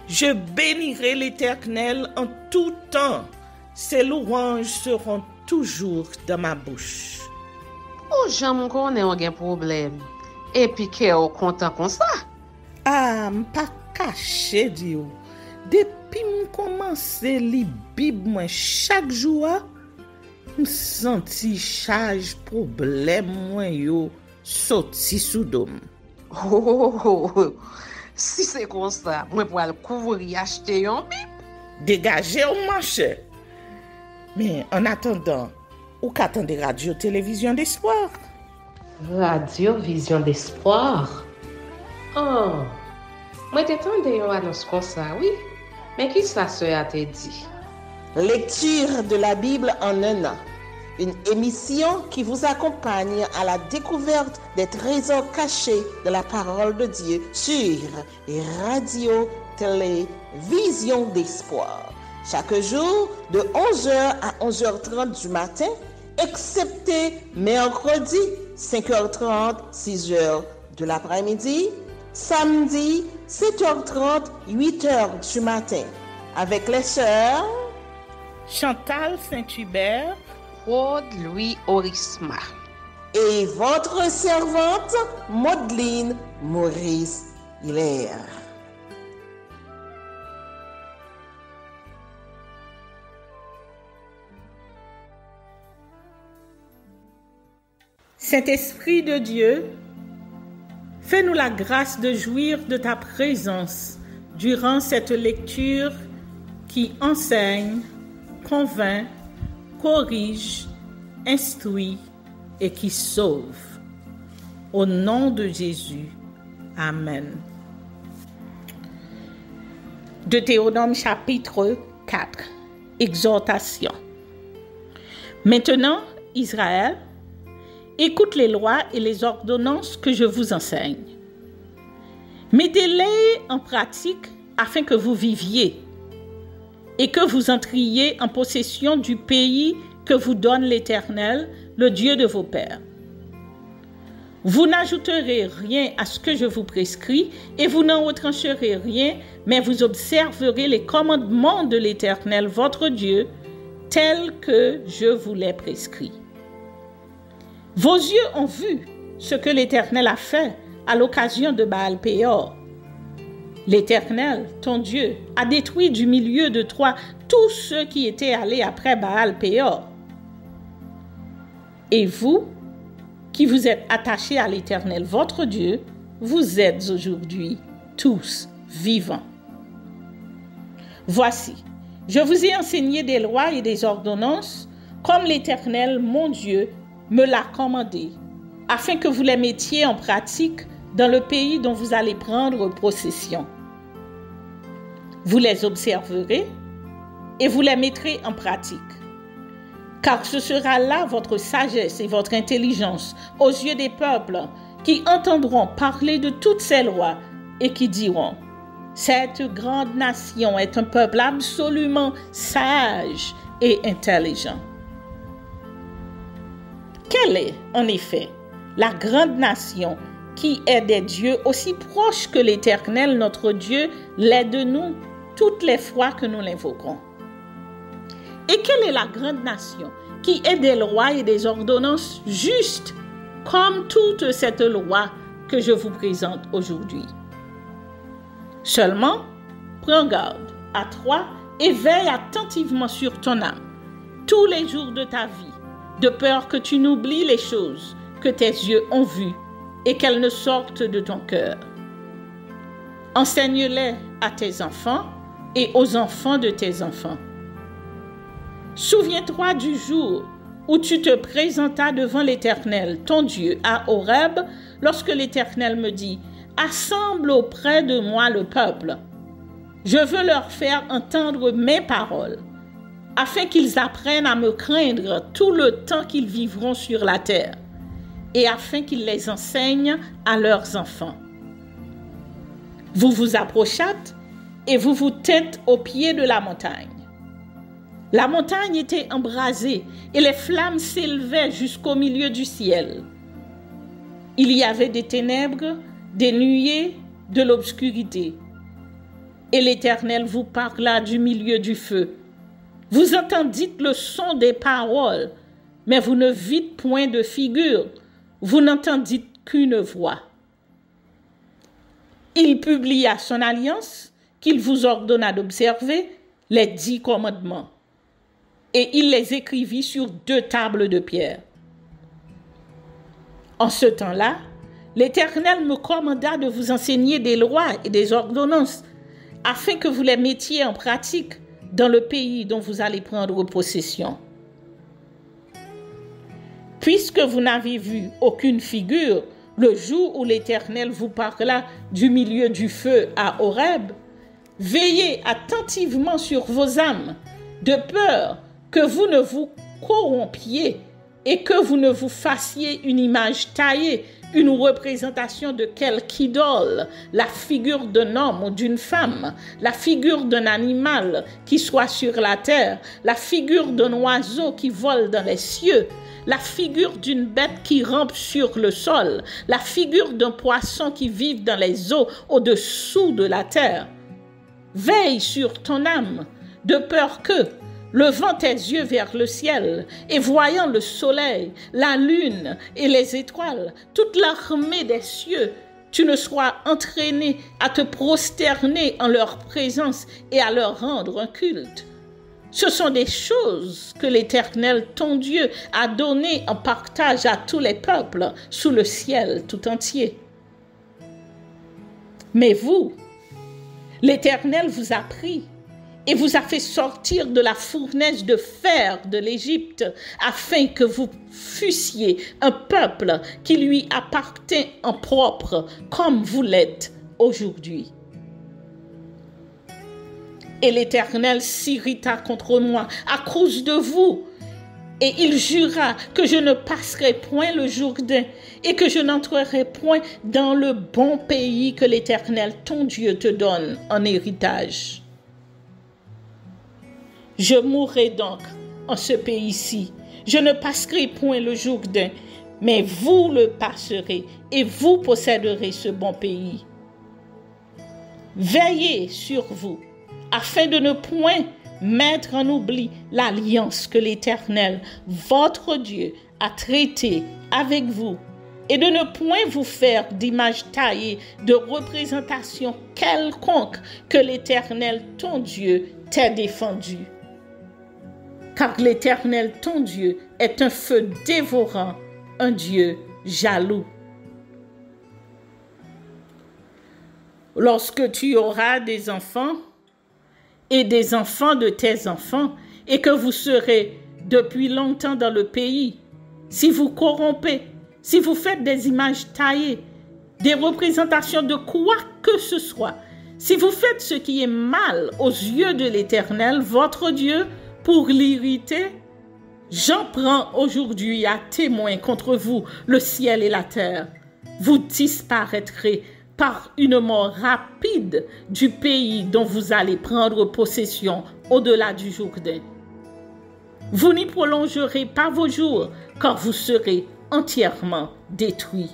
Je bénirai l'Éternel en tout temps. Ses louanges seront toujours dans ma bouche. Oh, j'aime qu'on ait un problème. Et puis qu'elle est content comme ça. Ah, m'pas caché, Dieu. Depuis que commence à lire Bible chaque jour, je senti charge problème moi yo sorti sous dôme. Oh, si c'est comme ça, moi pour aller couvrir acheter un Bible. Dégagez au marché. Mais en attendant, ou qu'attendez radio télévision d'espoir? Radio Vision d'Espoir. Oh, moi t'attendais une annonce comme ça, oui. Mais qui ça a te dit? Lecture de la Bible en un an. Une émission qui vous accompagne à la découverte des trésors cachés de la parole de Dieu sur Radio Télévision d'Espoir. Chaque jour de 11h à 11h30 du matin, excepté mercredi 5h30, 6h de l'après-midi, samedi 7h30, 8h du matin, avec les sœurs Chantal Saint-Hubert, Claude Louis Orisma et votre servante Maudeline Maurice Hilaire. Saint-Esprit de Dieu, fais-nous la grâce de jouir de ta présence durant cette lecture qui enseigne, convainc, corrige, instruit et qui sauve. Au nom de Jésus. Amen. Deutéronome chapitre 4. Exhortation. Maintenant, Israël, écoute les lois et les ordonnances que je vous enseigne. Mettez-les en pratique afin que vous viviez et que vous entriez en possession du pays que vous donne l'Éternel, le Dieu de vos pères. Vous n'ajouterez rien à ce que je vous prescris et vous n'en retrancherez rien, mais vous observerez les commandements de l'Éternel, votre Dieu, tels que je vous les prescris. Vos yeux ont vu ce que l'Éternel a fait à l'occasion de Baal-Péor. L'Éternel, ton Dieu, a détruit du milieu de toi tous ceux qui étaient allés après Baal-Péor. Et vous, qui vous êtes attachés à l'Éternel, votre Dieu, vous êtes aujourd'hui tous vivants. Voici, je vous ai enseigné des lois et des ordonnances, comme l'Éternel, mon Dieu, me l'a commandé, afin que vous les mettiez en pratique dans le pays dont vous allez prendre possession. Vous les observerez et vous les mettrez en pratique. Car ce sera là votre sagesse et votre intelligence aux yeux des peuples qui entendront parler de toutes ces lois et qui diront: cette grande nation est un peuple absolument sage et intelligent. Quelle est, en effet, la grande nation qui est des dieux aussi proches que l'Éternel, notre Dieu, l'est de nous toutes les fois que nous l'invoquons? Et quelle est la grande nation qui est des lois et des ordonnances justes, comme toute cette loi que je vous présente aujourd'hui? Seulement, prends garde à toi et veille attentivement sur ton âme tous les jours de ta vie, de peur que tu n'oublies les choses que tes yeux ont vues et qu'elles ne sortent de ton cœur. Enseigne-les à tes enfants et aux enfants de tes enfants. Souviens-toi du jour où tu te présentas devant l'Éternel, ton Dieu, à Horeb, lorsque l'Éternel me dit: assemble auprès de moi le peuple. Je veux leur faire entendre mes paroles, afin qu'ils apprennent à me craindre tout le temps qu'ils vivront sur la terre, et afin qu'ils les enseignent à leurs enfants. Vous vous approchâtes et vous vous tîntes au pied de la montagne. La montagne était embrasée et les flammes s'élevaient jusqu'au milieu du ciel. Il y avait des ténèbres, des nuées, de l'obscurité. Et l'Éternel vous parla du milieu du feu. Vous entendîtes le son des paroles, mais vous ne vîtes point de figure, vous n'entendîtes qu'une voix. Il publia son alliance, qu'il vous ordonna d'observer, les 10 commandements. Et il les écrivit sur 2 tables de pierre. En ce temps-là, l'Éternel me commanda de vous enseigner des lois et des ordonnances, afin que vous les mettiez en pratique dans le pays dont vous allez prendre possession. Puisque vous n'avez vu aucune figure le jour où l'Éternel vous parla du milieu du feu à Horeb, veillez attentivement sur vos âmes, de peur que vous ne vous corrompiez et que vous ne vous fassiez une image taillée, une représentation de quelque idole, la figure d'un homme ou d'une femme, la figure d'un animal qui soit sur la terre, la figure d'un oiseau qui vole dans les cieux, la figure d'une bête qui rampe sur le sol, la figure d'un poisson qui vit dans les eaux au-dessous de la terre. Veille sur ton âme, de peur que, levant tes yeux vers le ciel et voyant le soleil, la lune et les étoiles, toute l'armée des cieux, tu ne sois entraîné à te prosterner en leur présence et à leur rendre un culte. Ce sont des choses que l'Éternel, ton Dieu, a données en partage à tous les peuples sous le ciel tout entier. Mais vous, l'Éternel vous a pris et vous a fait sortir de la fournaise de fer de l'Égypte, afin que vous fussiez un peuple qui lui appartient en propre, comme vous l'êtes aujourd'hui. Et l'Éternel s'irrita contre moi à cause de vous, et il jura que je ne passerai point le Jourdain, et que je n'entrerai point dans le bon pays que l'Éternel, ton Dieu, te donne en héritage. Je mourrai donc en ce pays-ci. Je ne passerai point le Jourdain, mais vous le passerez et vous posséderez ce bon pays. Veillez sur vous, afin de ne point mettre en oubli l'alliance que l'Éternel, votre Dieu, a traitée avec vous, et de ne point vous faire d'image taillée de représentation quelconque que l'Éternel, ton Dieu, t'ait défendu. Car l'Éternel, ton Dieu, est un feu dévorant, un Dieu jaloux. Lorsque tu auras des enfants et des enfants de tes enfants, et que vous serez depuis longtemps dans le pays, si vous corrompez, si vous faites des images taillées, des représentations de quoi que ce soit, si vous faites ce qui est mal aux yeux de l'Éternel, votre Dieu, pour l'irriter, j'en prends aujourd'hui à témoin contre vous le ciel et la terre. Vous disparaîtrez par une mort rapide du pays dont vous allez prendre possession au-delà du Jourdain. Vous n'y prolongerez pas vos jours, car vous serez entièrement détruits.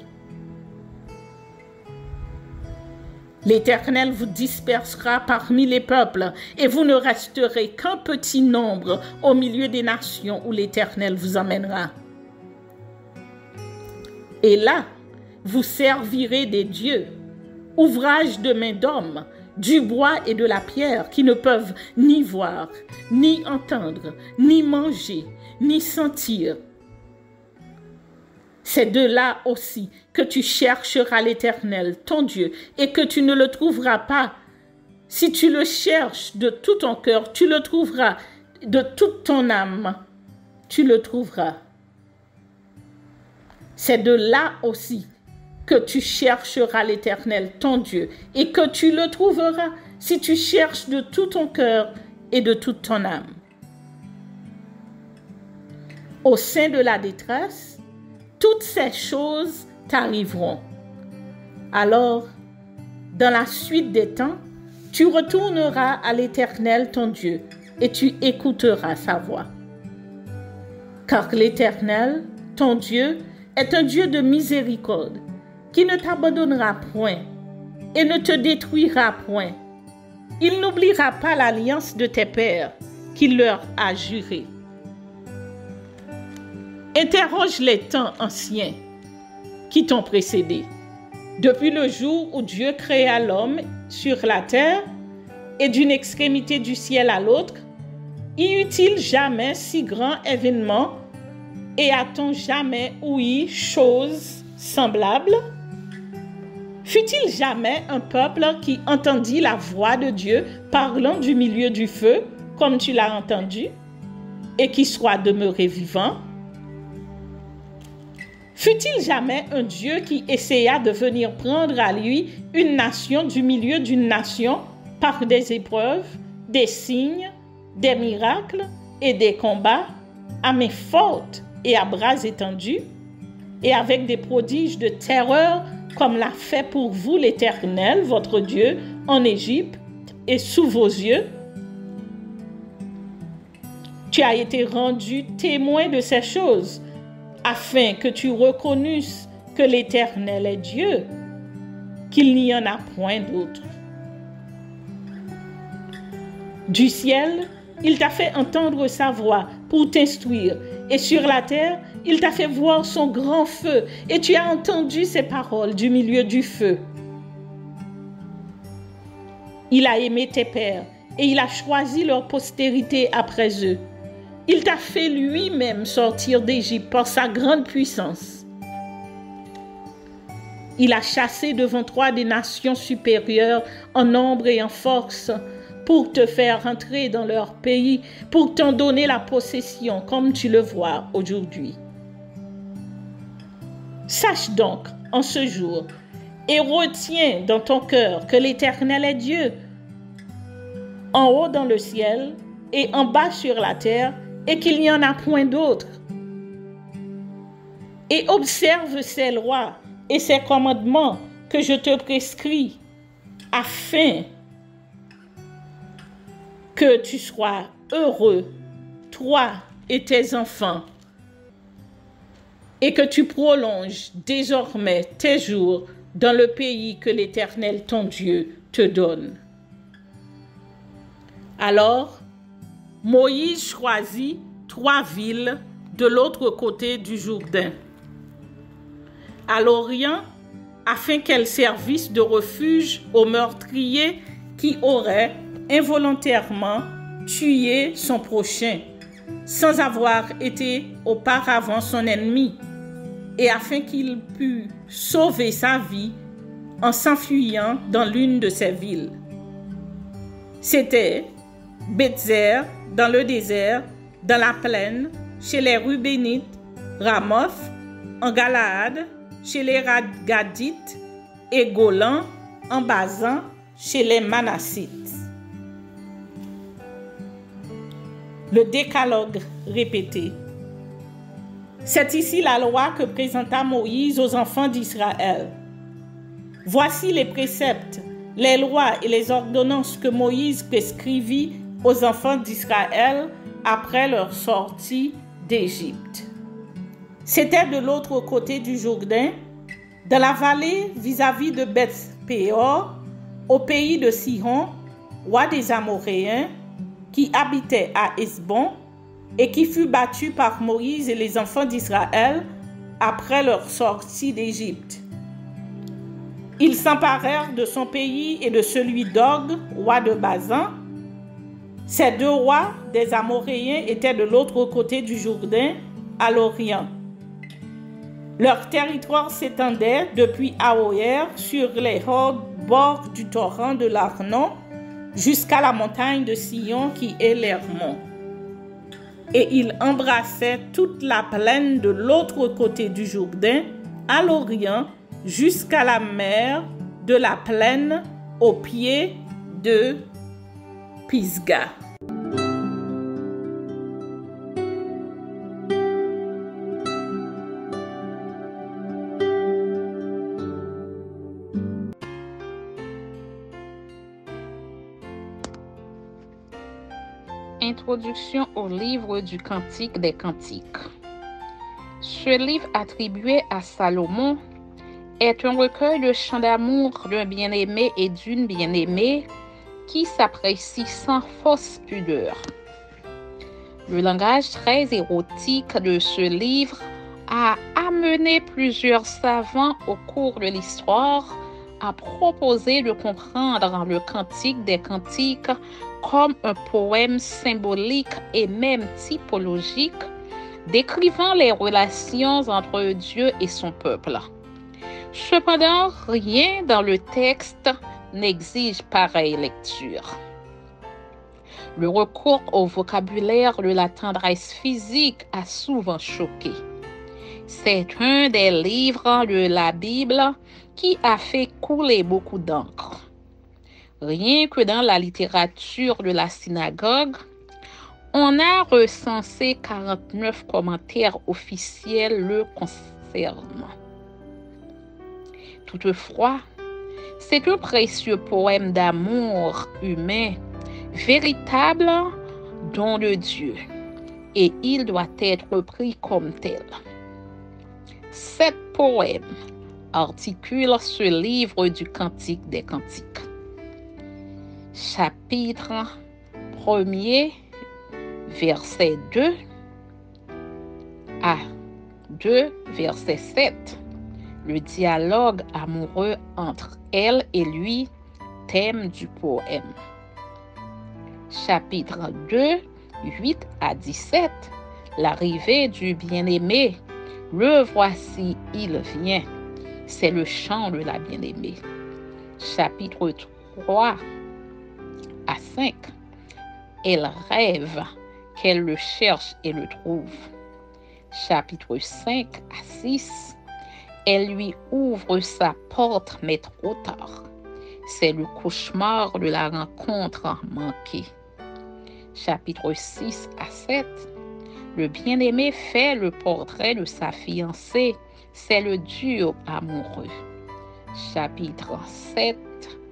L'Éternel vous dispersera parmi les peuples, et vous ne resterez qu'un petit nombre au milieu des nations où l'Éternel vous emmènera. Et là, vous servirez des dieux, ouvrage de main d'homme, du bois et de la pierre, qui ne peuvent ni voir, ni entendre, ni manger, ni sentir. C'est de là aussi que tu chercheras l'Éternel, ton Dieu, et que tu ne le trouveras pas. Si tu le cherches de tout ton cœur, tu le trouveras, de toute ton âme, tu le trouveras. C'est de là aussi que tu chercheras l'Éternel, ton Dieu, et que tu le trouveras si tu cherches de tout ton cœur et de toute ton âme. Au sein de la détresse, toutes ces choses t'arriveront. Alors, dans la suite des temps, tu retourneras à l'Éternel, ton Dieu, et tu écouteras sa voix. Car l'Éternel, ton Dieu, est un Dieu de miséricorde, qui ne t'abandonnera point et ne te détruira point. Il n'oubliera pas l'alliance de tes pères qu'il leur a jurée. Interroge les temps anciens qui t'ont précédé. Depuis le jour où Dieu créa l'homme sur la terre et d'une extrémité du ciel à l'autre, y eut-il jamais si grand événement et a-t-on jamais ouï chose semblable? Fut-il jamais un peuple qui entendit la voix de Dieu parlant du milieu du feu, comme tu l'as entendu, et qui soit demeuré vivant? Fut-il jamais un Dieu qui essaya de venir prendre à lui une nation du milieu d'une nation par des épreuves, des signes, des miracles et des combats, à main forte et à bras étendus, et avec des prodiges de terreur, comme l'a fait pour vous l'Éternel, votre Dieu, en Égypte et sous vos yeux? Tu as été rendu témoin de ces choses, afin que tu reconnusses que l'Éternel est Dieu, qu'il n'y en a point d'autre. Du ciel, il t'a fait entendre sa voix pour t'instruire, et sur la terre, il t'a fait voir son grand feu, et tu as entendu ses paroles du milieu du feu. Il a aimé tes pères, et il a choisi leur postérité après eux. Il t'a fait lui-même sortir d'Égypte par sa grande puissance. Il a chassé devant toi des nations supérieures en nombre et en force, pour te faire entrer dans leur pays, pour t'en donner la possession, comme tu le vois aujourd'hui. Sache donc en ce jour et retiens dans ton cœur que l'Éternel est Dieu, en haut dans le ciel et en bas sur la terre, et qu'il n'y en a point d'autre. Et observe ses lois et ses commandements que je te prescris, afin que tu sois heureux, toi et tes enfants, et que tu prolonges désormais tes jours dans le pays que l'Éternel ton Dieu te donne. Alors, Moïse choisit 3 villes de l'autre côté du Jourdain, à l'Orient, afin qu'elles servissent de refuge aux meurtriers qui auraient involontairement tué son prochain, sans avoir été auparavant son ennemi, et afin qu'il pût sauver sa vie en s'enfuyant dans l'une de ces villes. C'était Bétzer, dans le désert, dans la plaine, chez les Rubénites, Ramoth, en Galaad, chez les Gadites, et Golan, en Basan, chez les Manassites. Le décalogue répété. C'est ici la loi que présenta Moïse aux enfants d'Israël. Voici les préceptes, les lois et les ordonnances que Moïse prescrivit aux enfants d'Israël après leur sortie d'Égypte. C'était de l'autre côté du Jourdain, dans la vallée vis-à-vis de Beth-Péor, au pays de Sihon, roi des Amoréens, qui habitait à Hesbon et qui fut battu par Moïse et les enfants d'Israël après leur sortie d'Égypte. Ils s'emparèrent de son pays et de celui d'Og, roi de Basan. Ces 2 rois des Amoréens étaient de l'autre côté du Jourdain, à l'Orient. Leur territoire s'étendait depuis Aroër sur les hauts bords du torrent de l'Arnon jusqu'à la montagne de Sion qui est l'Hermon. Et ils embrassaient toute la plaine de l'autre côté du Jourdain, à l'Orient, jusqu'à la mer de la plaine au pied de Pisga. Introduction au livre du Cantique des Cantiques. Ce livre attribué à Salomon est un recueil de chants d'amour d'un bien-aimé et d'une bien-aimée qui s'apprécie sans fausse pudeur. Le langage très érotique de ce livre a amené plusieurs savants au cours de l'histoire à proposer de comprendre le Cantique des Cantiques comme un poème symbolique et même typologique, décrivant les relations entre Dieu et son peuple. Cependant, rien dans le texte n'exige pareille lecture. Le recours au vocabulaire de la tendresse physique a souvent choqué. C'est un des livres de la Bible qui a fait couler beaucoup d'encre. Rien que dans la littérature de la synagogue, on a recensé 49 commentaires officiels le concernant. Toutefois, c'est un précieux poème d'amour humain, véritable don de Dieu, et il doit être pris comme tel. 7 poèmes articulent ce livre du Cantique des Cantiques. Chapitre 1er, verset 2 à 2, verset 7. Le dialogue amoureux entre elle et lui, thème du poème. Chapitre 2, 8 à 17. L'arrivée du bien-aimé. Le voici, il vient. C'est le chant de la bien-aimée. Chapitre 3 à 5. Elle rêve qu'elle le cherche et le trouve. Chapitre 5 à 6. Elle lui ouvre sa porte, mais trop tard. C'est le cauchemar de la rencontre manquée. Chapitre 6 à 7. Le bien-aimé fait le portrait de sa fiancée. C'est le duo amoureux. Chapitre 7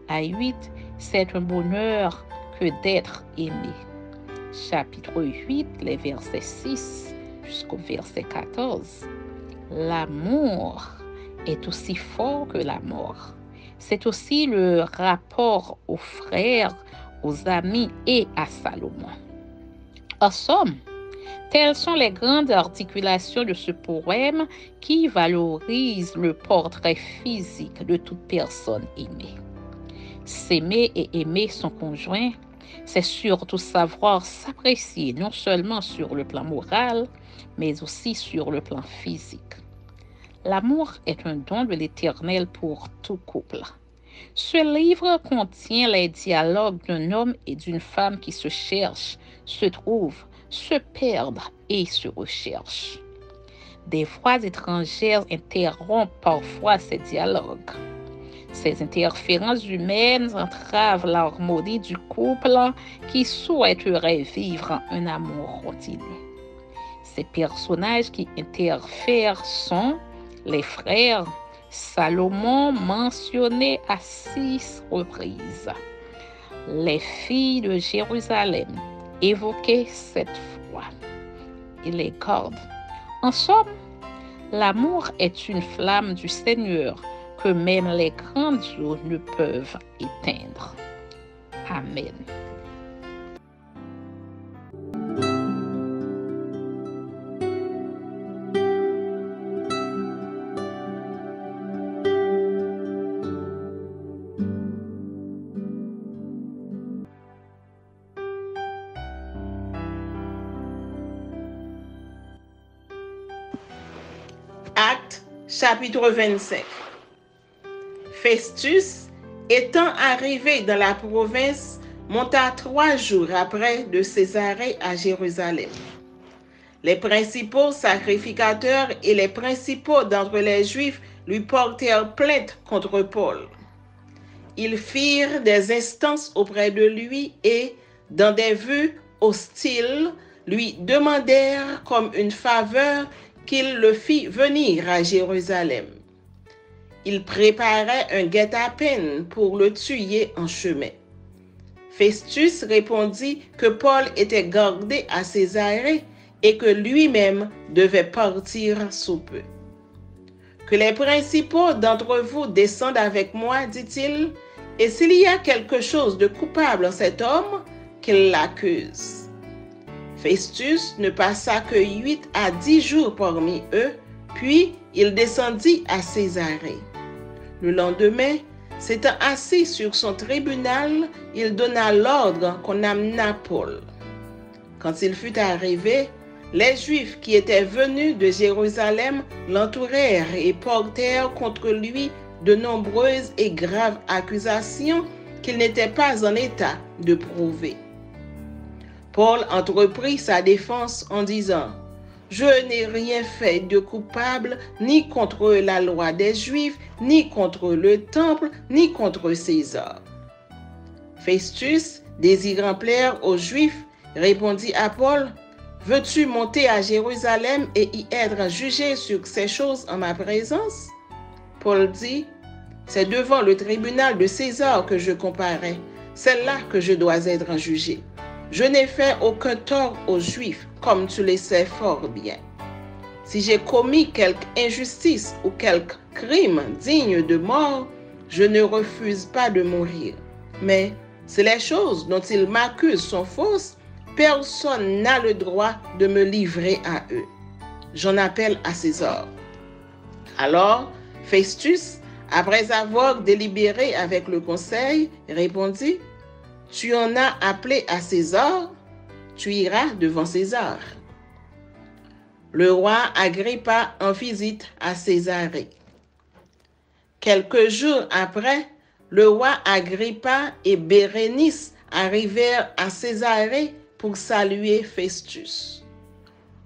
à 8. C'est un bonheur que d'être aimé. Chapitre 8, les versets 6 jusqu'au verset 14. L'amour est aussi fort que la mort. C'est aussi le rapport aux frères, aux amis et à Salomon. En somme, telles sont les grandes articulations de ce poème qui valorise le portrait physique de toute personne aimée. S'aimer et aimer son conjoint, c'est surtout savoir s'apprécier non seulement sur le plan moral, mais aussi sur le plan physique. L'amour est un don de l'Éternel pour tout couple. Ce livre contient les dialogues d'un homme et d'une femme qui se cherchent, se trouvent, se perdent et se recherchent. Des voix étrangères interrompent parfois ces dialogues. Ces interférences humaines entravent l'harmonie du couple qui souhaiterait vivre un amour continu. Ces personnages qui interfèrent sont les frères Salomon mentionnés à 6 reprises, les filles de Jérusalem évoquées 7 fois, et les cordes. En somme, l'amour est une flamme du Seigneur que même les grandes eaux ne peuvent éteindre. Amen. Actes, chapitre 25. Festus, étant arrivé dans la province, monta 3 jours après de Césarée à Jérusalem. Les principaux sacrificateurs et les principaux d'entre les Juifs lui portèrent plainte contre Paul. Ils firent des instances auprès de lui et, dans des vues hostiles, lui demandèrent comme une faveur qu'il le fît venir à Jérusalem. Il préparait un guet-apens pour le tuer en chemin. Festus répondit que Paul était gardé à Césarée et que lui-même devait partir sous peu. Que les principaux d'entre vous descendent avec moi, dit-il, et s'il y a quelque chose de coupable en cet homme, qu'il l'accuse. Festus ne passa que 8 à 10 jours parmi eux, puis il descendit à Césarée. Le lendemain, s'étant assis sur son tribunal, il donna l'ordre qu'on amenât Paul. Quand il fut arrivé, les Juifs qui étaient venus de Jérusalem l'entourèrent et portèrent contre lui de nombreuses et graves accusations qu'il n'était pas en état de prouver. Paul entreprit sa défense en disant « Je n'ai rien fait de coupable ni contre la loi des Juifs, ni contre le temple, ni contre César. » Festus, désirant plaire aux Juifs, répondit à Paul « Veux-tu monter à Jérusalem et y être jugé sur ces choses en ma présence ?» Paul dit « C'est devant le tribunal de César que je comparais. C'est là que je dois être jugé. Je n'ai fait aucun tort aux Juifs, comme tu le sais fort bien. Si j'ai commis quelque injustice ou quelque crime digne de mort, je ne refuse pas de mourir. Mais si les choses dont ils m'accusent sont fausses, personne n'a le droit de me livrer à eux. J'en appelle à César. » Alors, Festus, après avoir délibéré avec le conseil, répondit « Tu en as appelé à César, tu iras devant César. » Le roi Agrippa en visite à Césarée. Quelques jours après, le roi Agrippa et Bérénice arrivèrent à Césarée pour saluer Festus.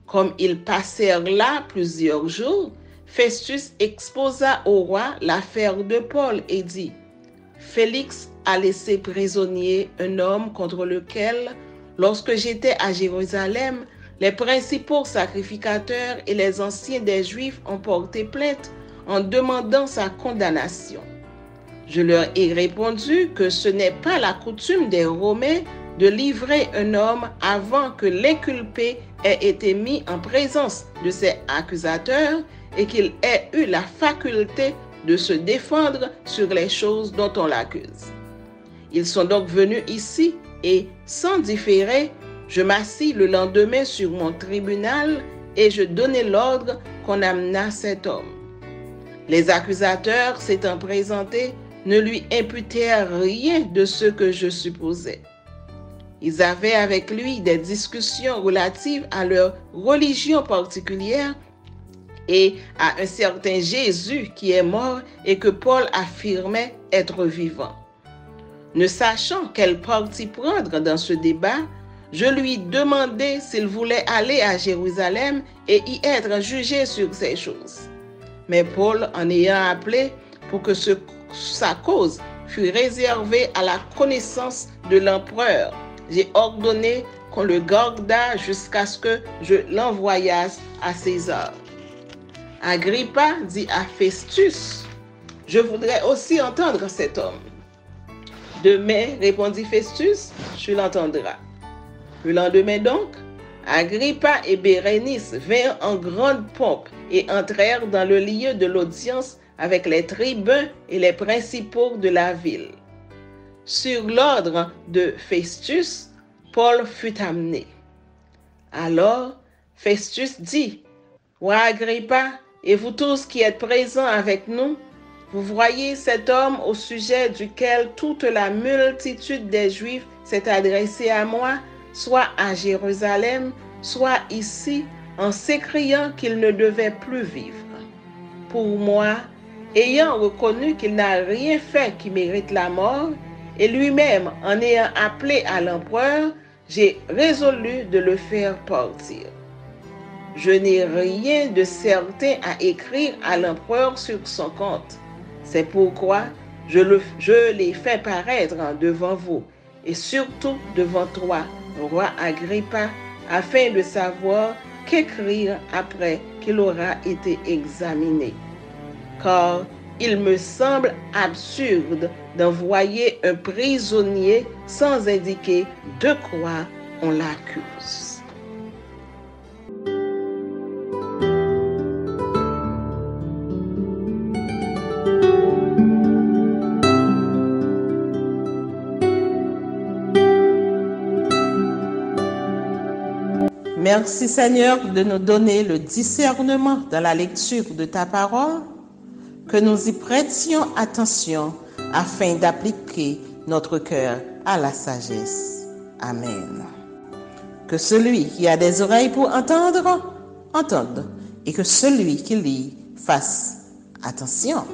Comme ils passèrent là plusieurs jours, Festus exposa au roi l'affaire de Paul et dit « Félix a laissé prisonnier un homme contre lequel, lorsque j'étais à Jérusalem, les principaux sacrificateurs et les anciens des Juifs ont porté plainte en demandant sa condamnation. Je leur ai répondu que ce n'est pas la coutume des Romains de livrer un homme avant que l'inculpé ait été mis en présence de ses accusateurs et qu'il ait eu la faculté de se défendre sur les choses dont on l'accuse. Ils sont donc venus ici et, sans différer, je m'assis le lendemain sur mon tribunal et je donnai l'ordre qu'on amenât cet homme. Les accusateurs, s'étant présentés, ne lui imputèrent rien de ce que je supposais. Ils avaient avec lui des discussions relatives à leur religion particulière et à un certain Jésus qui est mort et que Paul affirmait être vivant. Ne sachant quel parti prendre dans ce débat, je lui demandai s'il voulait aller à Jérusalem et y être jugé sur ces choses. Mais Paul, en ayant appelé pour que sa cause fût réservée à la connaissance de l'empereur, j'ai ordonné qu'on le gardât jusqu'à ce que je l'envoyasse à César. Agrippa dit à Festus, « Je voudrais aussi entendre cet homme. » « Demain, répondit Festus, tu l'entendras. » Le lendemain donc, Agrippa et Bérénice vinrent en grande pompe et entrèrent dans le lieu de l'audience avec les tribuns et les principaux de la ville. Sur l'ordre de Festus, Paul fut amené. Alors, Festus dit, « Roi Agrippa, et vous tous qui êtes présents avec nous, vous voyez cet homme au sujet duquel toute la multitude des Juifs s'est adressée à moi, soit à Jérusalem, soit ici, en s'écriant qu'il ne devait plus vivre. Pour moi, ayant reconnu qu'il n'a rien fait qui mérite la mort, et lui-même en ayant appelé à l'empereur, j'ai résolu de le faire partir. Je n'ai rien de certain à écrire à l'empereur sur son compte. C'est pourquoi je l'ai fait paraître devant vous, et surtout devant toi, roi Agrippa, afin de savoir qu'écrire après qu'il aura été examiné. Car il me semble absurde d'envoyer un prisonnier sans indiquer de quoi on l'accuse. Merci Seigneur de nous donner le discernement dans la lecture de ta parole, que nous y prêtions attention afin d'appliquer notre cœur à la sagesse. Amen. Que celui qui a des oreilles pour entendre, entende, et que celui qui lit fasse attention.